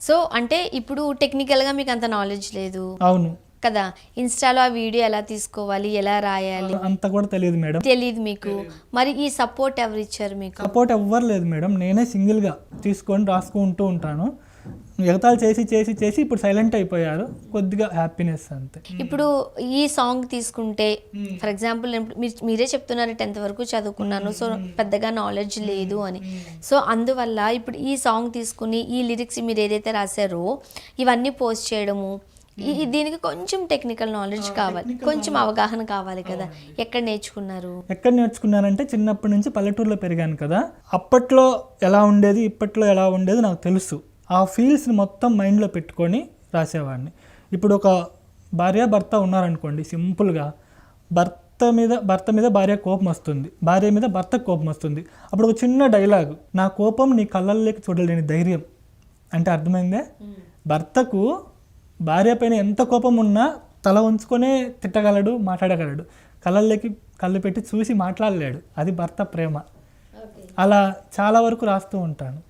So అంటే ఇప్పుడు టెక్నికల్గా మీకు అంత నాలెడ్జ్ లేదు. అవును కదా, ఇన్స్టాలో ఆ వీడియో ఎలా తీసుకోవాలి, ఎలా రాయాలి అంత కూడా తెలియదు మేడం. తెలియదు మీకు. మరి ఈ సపోర్ట్ ఎవరు ఇచ్చారు మీకు? సపోర్ట్ ఎవ్వరు లేదు మేడం. నేనే సింగిల్గా తీసుకొని రాసుకుంటూ ఉంటాను. ఎగతాలు చేసి చేసి చేసి ఇప్పుడు సైలెంట్ అయిపోయారు. కొద్దిగా హ్యాపీనెస్ అంతే. ఇప్పుడు ఈ సాంగ్ తీసుకుంటే ఫర్ ఎగ్జాంపుల్ మీరే చెప్తున్నారు 10th వరకు చదువుకున్నాను, సో పెద్దగా నాలెడ్జ్ లేదు అని. సో అందువల్ల ఇప్పుడు ఈ సాంగ్ తీసుకుని ఈ లిరిక్స్ మీరు ఏదైతే రాశారో ఇవన్నీ పోస్ట్ చేయడము, దీనికి కొంచెం టెక్నికల్ నాలెడ్జ్ కావాలి, కొంచెం అవగాహన కావాలి కదా. ఎక్కడ నేర్చుకున్నారంటే చిన్నప్పటి నుంచి పల్లెటూరులో పెరిగాను కదా. అప్పట్లో ఎలా ఉండేది ఇప్పట్లో ఎలా ఉండేది నాకు తెలుసు. ఆ ఫీల్స్ని మొత్తం మైండ్లో పెట్టుకొని రాసేవాడిని. ఇప్పుడు ఒక భార్య భర్త ఉన్నారనుకోండి, సింపుల్గా భర్త మీద భార్య కోపం వస్తుంది, భార్య మీద భర్త కోపం వస్తుంది. అప్పుడు ఒక చిన్న డైలాగ్, నా కోపం నీ కళ్ళల్లోకి చూడలేని ధైర్యం అంటే అర్థమైందే. భర్తకు భార్య పైన ఎంత కోపం ఉన్నా తల ఉంచుకొనే తిట్టగలడు, మాట్లాడగలడు. కళ్ళల్లోకి కళ్ళు పెట్టి చూసి మాట్లాడలేడు. అది భర్త ప్రేమ. అలా చాలా వరకు రాస్తూ ఉంటాను.